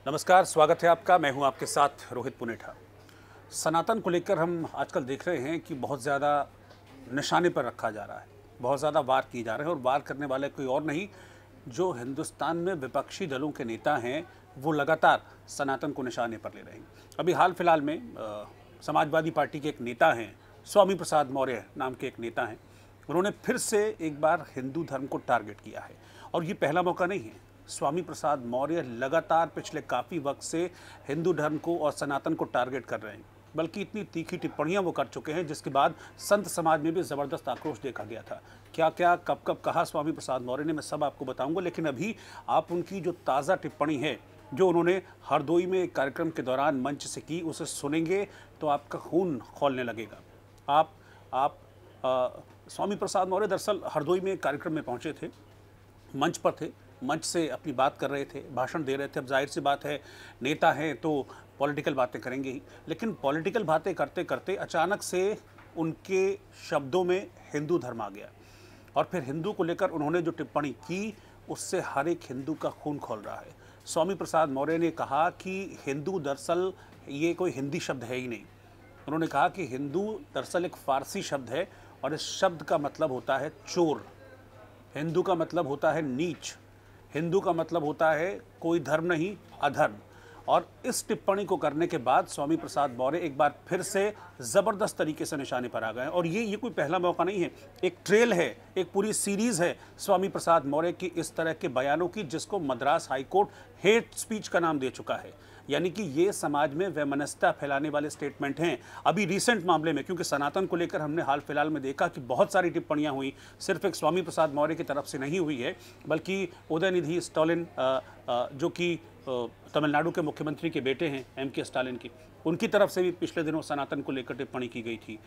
नमस्कार, स्वागत है आपका। मैं हूं आपके साथ रोहित पुनेठा। सनातन को लेकर हम आजकल देख रहे हैं कि बहुत ज़्यादा निशाने पर रखा जा रहा है, बहुत ज़्यादा वार किए जा रहे हैं और वार करने वाले कोई और नहीं, जो हिंदुस्तान में विपक्षी दलों के नेता हैं वो लगातार सनातन को निशाने पर ले रहे हैं। अभी हाल फिलहाल में समाजवादी पार्टी के एक नेता हैं, स्वामी प्रसाद मौर्य नाम के एक नेता हैं, उन्होंने फिर से एक बार हिंदू धर्म को टारगेट किया है और ये पहला मौका नहीं है। स्वामी प्रसाद मौर्य लगातार पिछले काफ़ी वक्त से हिंदू धर्म को और सनातन को टारगेट कर रहे हैं, बल्कि इतनी तीखी टिप्पणियां वो कर चुके हैं जिसके बाद संत समाज में भी ज़बरदस्त आक्रोश देखा गया था। क्या क्या कब कब कहा स्वामी प्रसाद मौर्य ने, मैं सब आपको बताऊंगा, लेकिन अभी आप उनकी जो ताज़ा टिप्पणी है जो उन्होंने हरदोई में एक कार्यक्रम के दौरान मंच से की, उसे सुनेंगे तो आपका खून खौलने लगेगा। आप स्वामी प्रसाद मौर्य दरअसल हरदोई में एक कार्यक्रम में पहुंचे थे, मंच पर थे, मंच से अपनी बात कर रहे थे, भाषण दे रहे थे। अब जाहिर सी बात है, नेता हैं तो पॉलिटिकल बातें करेंगे ही, लेकिन पॉलिटिकल बातें करते करते अचानक से उनके शब्दों में हिंदू धर्म आ गया और फिर हिंदू को लेकर उन्होंने जो टिप्पणी की उससे हर एक हिंदू का खून खौल रहा है। स्वामी प्रसाद मौर्य ने कहा कि हिंदू दरअसल ये कोई हिंदी शब्द है ही नहीं। उन्होंने कहा कि हिंदू दरअसल एक फारसी शब्द है और इस शब्द का मतलब होता है चोर, हिंदू का मतलब होता है नीच, हिंदू का मतलब होता है कोई धर्म नहीं, अधर्म। और इस टिप्पणी को करने के बाद स्वामी प्रसाद मौर्य एक बार फिर से ज़बरदस्त तरीके से निशाने पर आ गए और ये कोई पहला मौका नहीं है, एक ट्रेल है, एक पूरी सीरीज़ है स्वामी प्रसाद मौर्य की इस तरह के बयानों की, जिसको Madras high court hate speech का नाम दे चुका है। यानी कि ये समाज में वैमनस्यता फैलाने वाले स्टेटमेंट हैं। अभी रिसेंट मामले में, क्योंकि सनातन को लेकर हमने हाल फिलहाल में देखा कि बहुत सारी टिप्पणियां हुई, सिर्फ एक स्वामी प्रसाद मौर्य की तरफ से नहीं हुई है, बल्कि उदयनिधि स्टालिन जो कि तमिलनाडु के मुख्यमंत्री के बेटे हैं, एम.के. स्टालिन की, उनकी तरफ से भी पिछले दिनों सनातन को लेकर टिप्पणी की गई थी।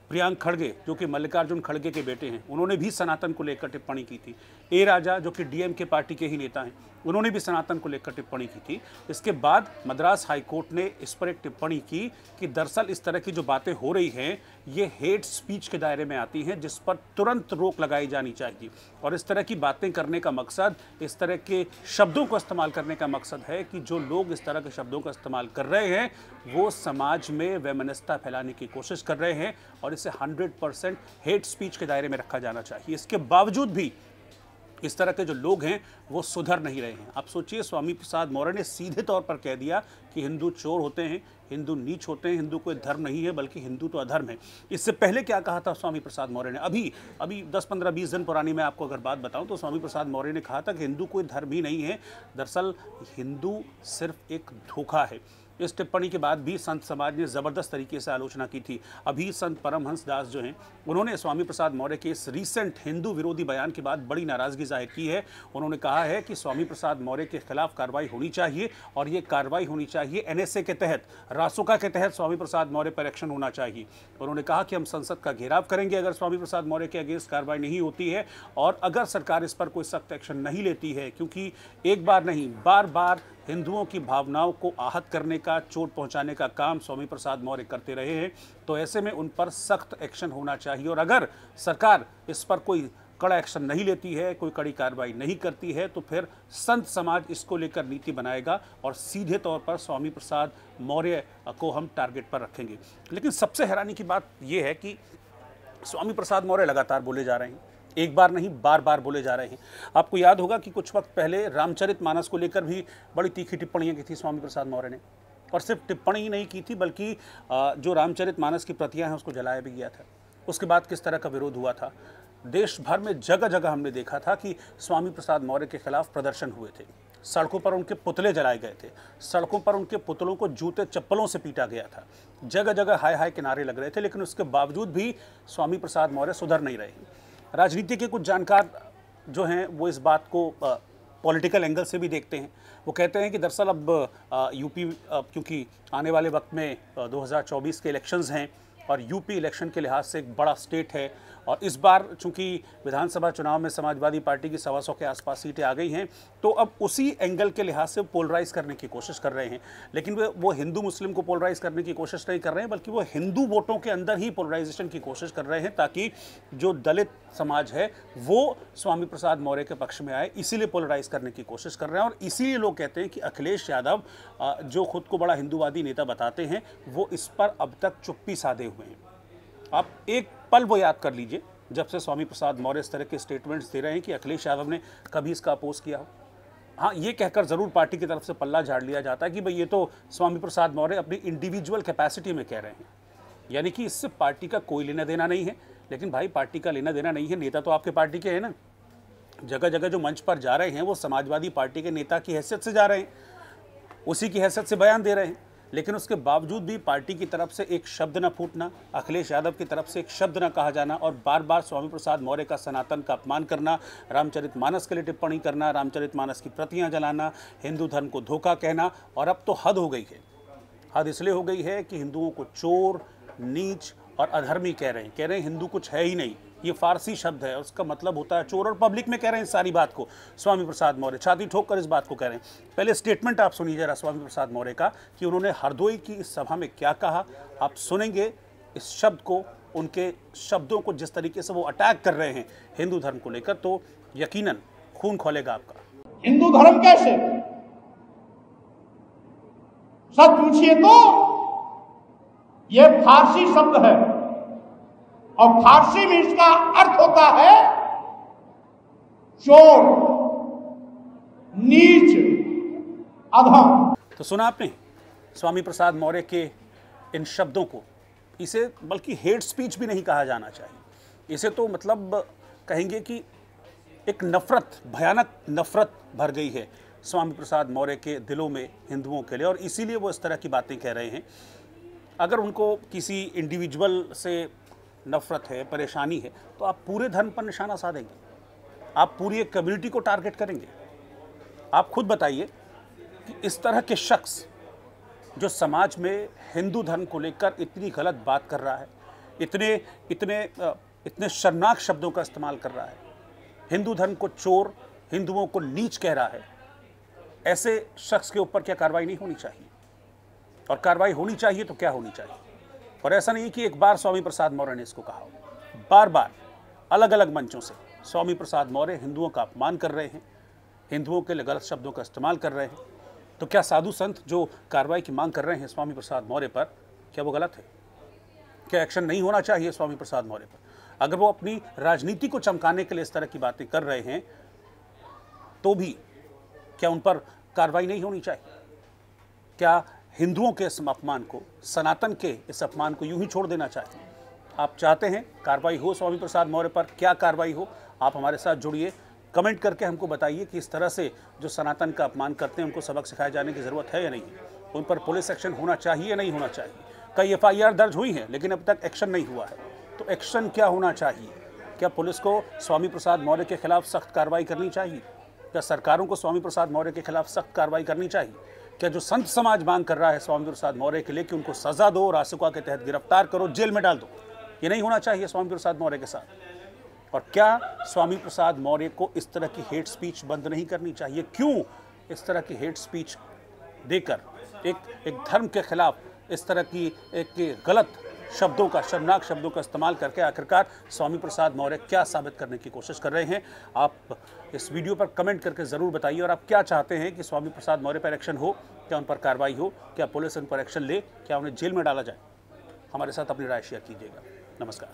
प्रियांक खड़गे जो कि मल्लिकार्जुन खड़गे के बेटे हैं, उन्होंने भी सनातन को लेकर टिप्पणी की थी। ए राजा जो कि डीएमके पार्टी के ही नेता हैं, उन्होंने भी सनातन को लेकर टिप्पणी की थी। इसके बाद मद्रास हाई कोर्ट ने इस पर एक टिप्पणी की कि दरअसल इस तरह की जो बातें हो रही हैं ये हेट स्पीच के दायरे में आती हैं, जिस पर तुरंत रोक लगाई जानी चाहिए। और इस तरह की बातें करने का मकसद, इस तरह के शब्दों को इस्तेमाल करने का मकसद है कि जो लोग इस तरह के शब्दों का इस्तेमाल कर रहे हैं वो समाज में वैमनस्यता फैलाने की कोशिश कर रहे हैं और इसे 100% हेट स्पीच के दायरे में रखा जाना चाहिए। इसके बावजूद भी इस तरह के जो लोग हैं वो सुधर नहीं रहे हैं। आप सोचिए, स्वामी प्रसाद मौर्य ने सीधे तौर पर कह दिया कि हिंदू चोर होते हैं, हिंदू नीच होते हैं, हिंदू कोई धर्म नहीं है बल्कि हिंदू तो अधर्म है। इससे पहले क्या कहा था स्वामी प्रसाद मौर्य ने? अभी 10, 15, 20 दिन पुरानी मैं आपको अगर बात बताऊं तो स्वामी प्रसाद मौर्य ने कहा था कि हिंदू कोई धर्म ही नहीं है, दरअसल हिंदू सिर्फ एक धोखा है। इस टिप्पणी के बाद भी संत समाज ने ज़बरदस्त तरीके से आलोचना की थी। अभी संत परमहंस दास जो हैं, उन्होंने स्वामी प्रसाद मौर्य के इस रीसेंट हिंदू विरोधी बयान के बाद बड़ी नाराज़गी जाहिर की है। उन्होंने कहा है कि स्वामी प्रसाद मौर्य के खिलाफ कार्रवाई होनी चाहिए और ये कार्रवाई होनी चाहिए एनएसए के तहत, रासुका के तहत स्वामी प्रसाद मौर्य पर एक्शन होना चाहिए। उन्होंने कहा कि हम संसद का घेराव करेंगे अगर स्वामी प्रसाद मौर्य के अगेंस्ट कार्रवाई नहीं होती है और अगर सरकार इस पर कोई सख्त एक्शन नहीं लेती है, क्योंकि एक बार नहीं बार बार हिंदुओं की भावनाओं को आहत करने का, चोट पहुंचाने का काम स्वामी प्रसाद मौर्य करते रहे हैं, तो ऐसे में उन पर सख्त एक्शन होना चाहिए। और अगर सरकार इस पर कोई कड़ा एक्शन नहीं लेती है, कोई कड़ी कार्रवाई नहीं करती है, तो फिर संत समाज इसको लेकर नीति बनाएगा और सीधे तौर पर स्वामी प्रसाद मौर्य को हम टारगेट पर रखेंगे। लेकिन सबसे हैरानी की बात यह है कि स्वामी प्रसाद मौर्य लगातार बोले जा रहे हैं, एक बार नहीं बार बार बोले जा रहे हैं। आपको याद होगा कि कुछ वक्त पहले रामचरितमानस को लेकर भी बड़ी तीखी टिप्पणियां की थी स्वामी प्रसाद मौर्य ने, और सिर्फ टिप्पणी ही नहीं की थी बल्कि जो रामचरितमानस की प्रतियां हैं उसको जलाया भी गया था। उसके बाद किस तरह का विरोध हुआ था, देश भर में जगह जगह हमने देखा था कि स्वामी प्रसाद मौर्य के खिलाफ प्रदर्शन हुए थे, सड़कों पर उनके पुतले जलाए गए थे, सड़कों पर उनके पुतलों को जूते चप्पलों से पीटा गया था, जगह जगह हाय हाय के नारे लग रहे थे, लेकिन उसके बावजूद भी स्वामी प्रसाद मौर्य सुधर नहीं रहे। राजनीति के कुछ जानकार जो हैं वो इस बात को पॉलिटिकल एंगल से भी देखते हैं। वो कहते हैं कि दरअसल अब यूपी क्योंकि आने वाले वक्त में 2024 के इलेक्शंस हैं और यूपी इलेक्शन के लिहाज से एक बड़ा स्टेट है और इस बार चूंकि विधानसभा चुनाव में समाजवादी पार्टी की 125 के आसपास सीटें आ गई हैं, तो अब उसी एंगल के लिहाज से पोलराइज करने की कोशिश कर रहे हैं। लेकिन वो हिंदू मुस्लिम को पोलराइज करने की कोशिश नहीं कर रहे हैं, बल्कि वो हिंदू वोटों के अंदर ही पोलराइजेशन की कोशिश कर रहे हैं, ताकि जो दलित समाज है वो स्वामी प्रसाद मौर्य के पक्ष में आए। इसीलिए पोलराइज करने की कोशिश कर रहे हैं। और इसीलिए लोग कहते हैं कि अखिलेश यादव जो खुद को बड़ा हिंदूवादी नेता बताते हैं, वो इस पर अब तक चुप्पी साधे हुए हैं। आप एक पल वो याद कर लीजिए जब से स्वामी प्रसाद मौर्य इस तरह के स्टेटमेंट्स दे रहे हैं कि अखिलेश यादव ने कभी इसका अपोज किया हो। हाँ, ये कहकर ज़रूर पार्टी की तरफ से पल्ला झाड़ लिया जाता है कि भाई ये तो स्वामी प्रसाद मौर्य अपनी इंडिविजुअल कैपेसिटी में कह रहे हैं, यानी कि इससे पार्टी का कोई लेना देना नहीं है। लेकिन भाई, पार्टी का लेना देना नहीं है, नेता तो आपके पार्टी के हैं ना। जगह जगह जो मंच पर जा रहे हैं वो समाजवादी पार्टी के नेता की हैसियत से जा रहे हैं, उसी की हैसियत से बयान दे रहे हैं। लेकिन उसके बावजूद भी पार्टी की तरफ से एक शब्द न फूटना, अखिलेश यादव की तरफ से एक शब्द न कहा जाना, और बार बार स्वामी प्रसाद मौर्य का सनातन का अपमान करना, रामचरितमानस के लिए टिप्पणी करना, रामचरितमानस की प्रतियां जलाना, हिंदू धर्म को धोखा कहना। और अब तो हद हो गई है। हद इसलिए हो गई है कि हिंदुओं को चोर, नीच और अधर्मी कह रहे हैं। हिंदू कुछ है ही नहीं। ये फारसी शब्द है, उसका मतलब होता है चोर। और पब्लिक में कह रहे हैं सारी बात को स्वामी प्रसाद मौर्य, छाती ठोक कर इस बात को कह रहे हैं। पहले स्टेटमेंट आप सुनिए जरा स्वामी प्रसाद मौर्य का, कि उन्होंने हरदोई की इस सभा में क्या कहा। आप सुनेंगे इस शब्द को, उनके शब्दों को, जिस तरीके से वो अटैक कर रहे हैं हिंदू धर्म को लेकर, तो यकीनन खून खोलेगा आपका। हिंदू धर्म कैसे? सच पूछिए तो ये फारसी शब्द है, और फारसी में इसका अर्थ होता है चोर, नीच, अधम। तो सुना आपने स्वामी प्रसाद मौर्य के इन शब्दों को। इसे बल्कि हेट स्पीच भी नहीं कहा जाना चाहिए, इसे तो मतलब कहेंगे कि एक नफरत, भयानक नफरत भर गई है स्वामी प्रसाद मौर्य के दिलों में हिंदुओं के लिए, और इसीलिए वो इस तरह की बातें कह रहे हैं। अगर उनको किसी इंडिविजुअल से नफरत है, परेशानी है, तो आप पूरे धर्म पर निशाना साधेंगे, आप पूरी एक कम्युनिटी को टारगेट करेंगे। आप खुद बताइए कि इस तरह के शख्स जो समाज में हिंदू धर्म को लेकर इतनी गलत बात कर रहा है, इतने शर्मनाक शब्दों का इस्तेमाल कर रहा है, हिंदू धर्म को चोर, हिंदुओं को नीच कह रहा है, ऐसे शख्स के ऊपर क्या कार्रवाई नहीं होनी चाहिए? और कार्रवाई होनी चाहिए तो क्या होनी चाहिए? और ऐसा नहीं कि एक बार स्वामी प्रसाद मौर्य ने इसको कहा हो, बार बार अलग अलग मंचों से स्वामी प्रसाद मौर्य हिंदुओं का अपमान कर रहे हैं, हिंदुओं के लिए गलत शब्दों का इस्तेमाल कर रहे हैं। तो क्या साधु संत जो कार्रवाई की मांग कर रहे हैं स्वामी प्रसाद मौर्य पर, क्या वो गलत है? क्या एक्शन नहीं होना चाहिए स्वामी प्रसाद मौर्य पर? अगर वो अपनी राजनीति को चमकाने के लिए इस तरह की बातें कर रहे हैं, तो भी क्या उन पर कार्रवाई नहीं होनी चाहिए? क्या हिंदुओं के इस अपमान को, सनातन के इस अपमान को यूं ही छोड़ देना चाहिए? आप चाहते हैं कार्रवाई हो स्वामी प्रसाद मौर्य पर? क्या कार्रवाई हो? आप हमारे साथ जुड़िए, कमेंट करके हमको बताइए कि इस तरह से जो सनातन का अपमान करते हैं उनको सबक सिखाए जाने की ज़रूरत है या नहीं, उन पर पुलिस एक्शन होना चाहिए या नहीं होना चाहिए। कई FIR दर्ज हुई हैं लेकिन अब तक एक्शन नहीं हुआ है, तो एक्शन क्या होना चाहिए? क्या पुलिस को स्वामी प्रसाद मौर्य के खिलाफ सख्त कार्रवाई करनी चाहिए? क्या सरकारों को स्वामी प्रसाद मौर्य के खिलाफ सख्त कार्रवाई करनी चाहिए? क्या जो संत समाज मांग कर रहा है स्वामी प्रसाद मौर्य के लिए कि उनको सजा दो, रासुका के तहत गिरफ्तार करो, जेल में डाल दो, ये नहीं होना चाहिए स्वामी प्रसाद मौर्य के साथ? और क्या स्वामी प्रसाद मौर्य को इस तरह की हेट स्पीच बंद नहीं करनी चाहिए? क्यों इस तरह की हेट स्पीच देकर एक धर्म के खिलाफ इस तरह की एक गलत शब्दों का, शर्मनाक शब्दों का इस्तेमाल करके आखिरकार स्वामी प्रसाद मौर्य क्या साबित करने की कोशिश कर रहे हैं? आप इस वीडियो पर कमेंट करके ज़रूर बताइए। और आप क्या चाहते हैं कि स्वामी प्रसाद मौर्य पर एक्शन हो? क्या उन पर कार्रवाई हो? क्या पुलिस उन पर एक्शन ले? क्या उन्हें जेल में डाला जाए? हमारे साथ अपनी राय शेयर कीजिएगा। नमस्कार।